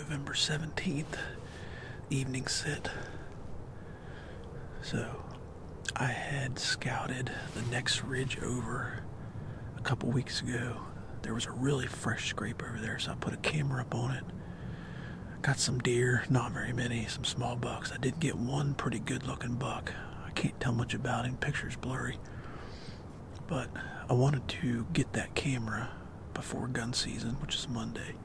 November 17th, evening sit. So I had scouted the next ridge over a couple weeks ago. There was a really fresh scrape over there, so I put a camera up on it. Got some deer, not very many, some small bucks. I did get one pretty good looking buck. I can't tell much about him, picture's blurry. But I wanted to get that camera before gun season, which is Monday.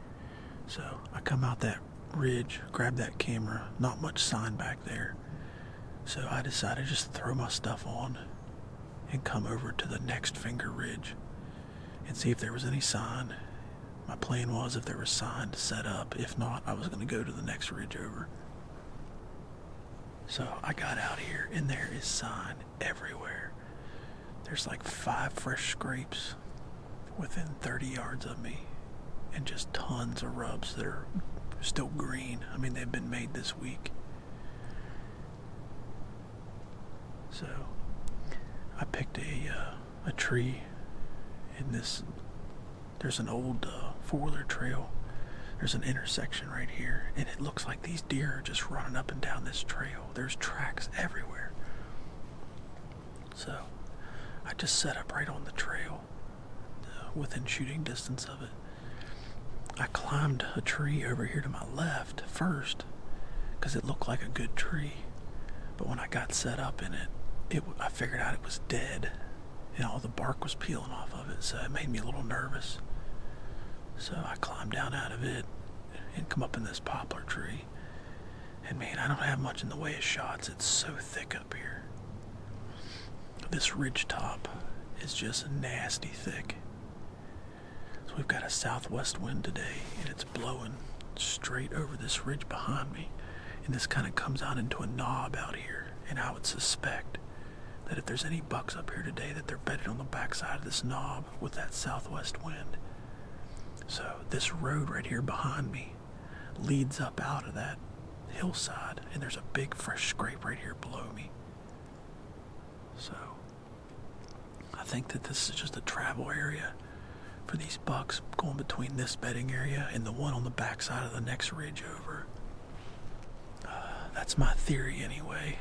So I come out that ridge, grab that camera, not much sign back there. So I decided to just throw my stuff on and come over to the next finger ridge and see if there was any sign. My plan was if there was sign to set up. If not, I was going to go to the next ridge over. So I got out here and there is sign everywhere. There's like 5 fresh scrapes within 30 yards of me and just tons of rubs that are still green. I mean, they've been made this week. So I picked a tree in this. There's an old four-wheeler trail. There's an intersection right here, and it looks like these deer are just running up and down this trail. There's tracks everywhere. So I just set up right on the trail, within shooting distance of it. I climbed a tree over here to my left first, because it looked like a good tree. But when I got set up in it, I figured out it was dead, and all the bark was peeling off of it, so it made me a little nervous. So I climbed down out of it and come up in this poplar tree. And man, I don't have much in the way of shots. It's so thick up here. This ridge top is just nasty thick. So we've got a southwest wind today, and it's blowing straight over this ridge behind me. And this kind of comes out into a knob out here. And I would suspect that if there's any bucks up here today, that they're bedded on the backside of this knob with that southwest wind. So this road right here behind me leads up out of that hillside, and there's a big fresh scrape right here below me. So I think that this is just a travel area for these bucks going between this bedding area and the one on the backside of the next ridge over. That's my theory anyway.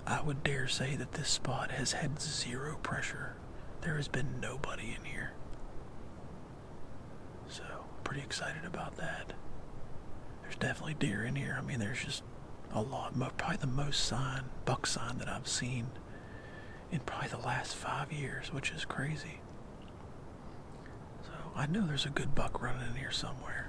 I would dare say that this spot has had zero pressure. There has been nobody in here. So, pretty excited about that. There's definitely deer in here. I mean, there's just a lot. Probably the most buck sign that I've seen in probably the last 5 years, which is crazy. So, I know there's a good buck running in here somewhere.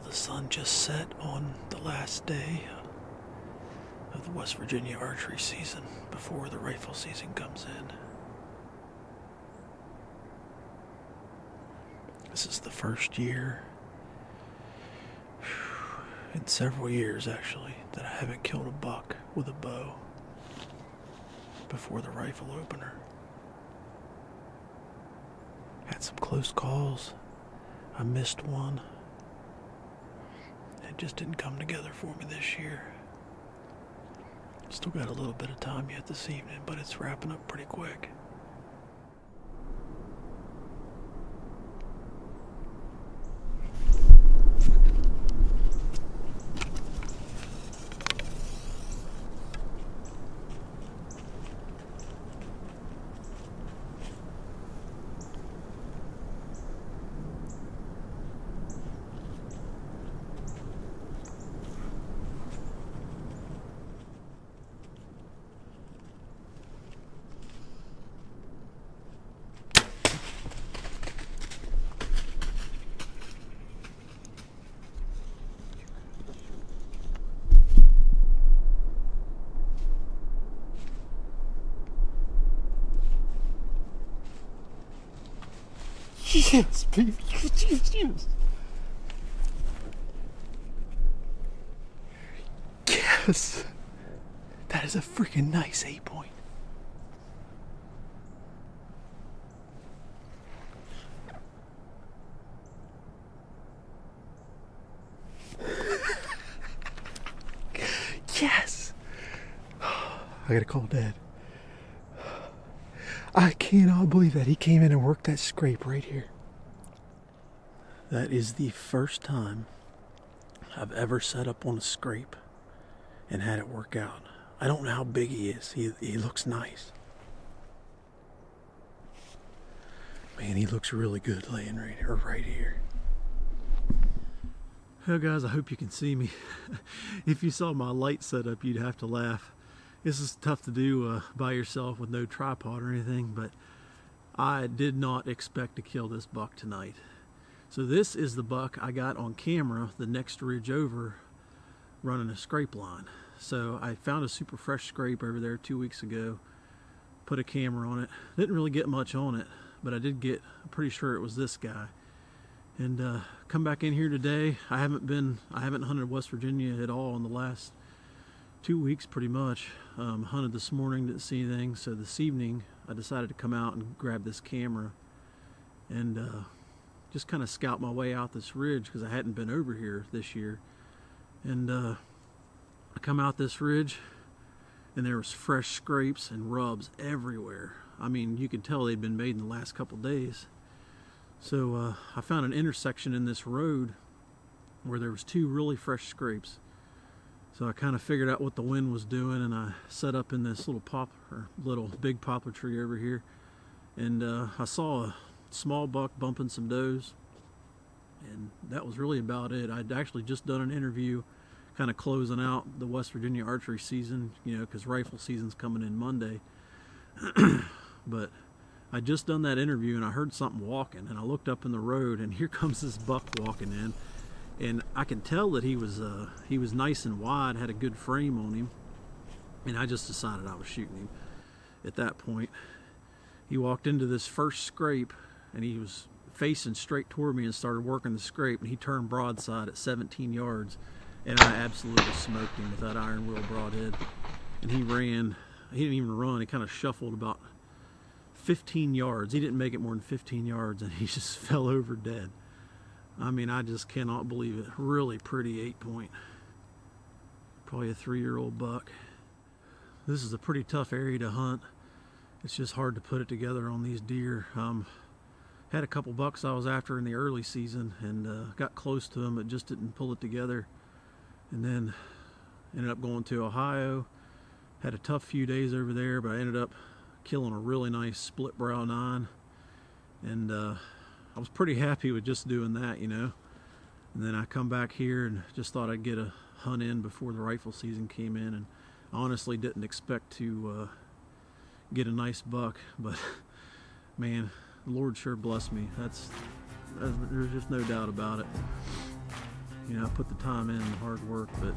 The sun just set on the last day of the West Virginia archery season before the rifle season comes in. This is the first year in several years actually that I haven't killed a buck with a bow before the rifle opener. Had some close calls. I missed one. It just didn't come together for me this year. Still got a little bit of time yet this evening, but it's wrapping up pretty quick. Yes, baby. Yes. Yes. That is a freaking nice 8-point. Yes! I gotta call Dad. I cannot believe that he came in and worked that scrape right here. That is the first time I've ever set up on a scrape and had it work out. I don't know how big he is. He looks nice. Man, he looks really good laying right here. Well, guys, I hope you can see me. If you saw my light setup, you'd have to laugh. This is tough to do by yourself with no tripod or anything, but I did not expect to kill this buck tonight. So this is the buck I got on camera the next ridge over running a scrape line. So I found a super fresh scrape over there 2 weeks ago, put a camera on it. Didn't really get much on it, but I did get, I'm pretty sure it was this guy. And come back in here today. I haven't hunted West Virginia at all in the last 2 weeks pretty much. Hunted this morning, didn't see anything. So this evening I decided to come out and grab this camera and just kind of scout my way out this ridge because I hadn't been over here this year. And I come out this ridge and there was fresh scrapes and rubs everywhere. I mean, you could tell they'd been made in the last couple days. So I found an intersection in this road where there was 2 really fresh scrapes. So I kind of figured out what the wind was doing, and I set up in this little big poplar tree over here. And I saw a small buck bumping some does, and that was really about it. I'd actually just done an interview kind of closing out the West Virginia archery season, you know, because rifle season's coming in Monday. But I just done that interview and I heard something walking, and I looked up in the road and here comes this buck walking in, and I can tell that he was nice and wide, had a good frame on him, and I just decided I was shooting him at that point. He walked into this first scrape and he was facing straight toward me and started working the scrape, and he turned broadside at 17 yards and I absolutely smoked him with that iron wheel broadhead. And he ran, he didn't even run, he kind of shuffled about 15 yards. He didn't make it more than 15 yards and he just fell over dead. I mean, I just cannot believe it. Really pretty 8-point. Probably a 3-year-old buck. This is a pretty tough area to hunt. It's just hard to put it together on these deer. Had a couple bucks I was after in the early season and got close to them, but just didn't pull it together. And then ended up going to Ohio. Had a tough few days over there, but I ended up killing a really nice split brow 9, and I was pretty happy with just doing that, you know. And then I come back here and just thought I'd get a hunt in before the rifle season came in, and I honestly didn't expect to get a nice buck, but man, the Lord sure blessed me. There's just no doubt about it. You know, I put the time in and the hard work, but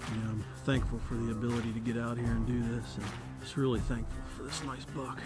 you know, I'm thankful for the ability to get out here and do this, and just really thankful for this nice buck.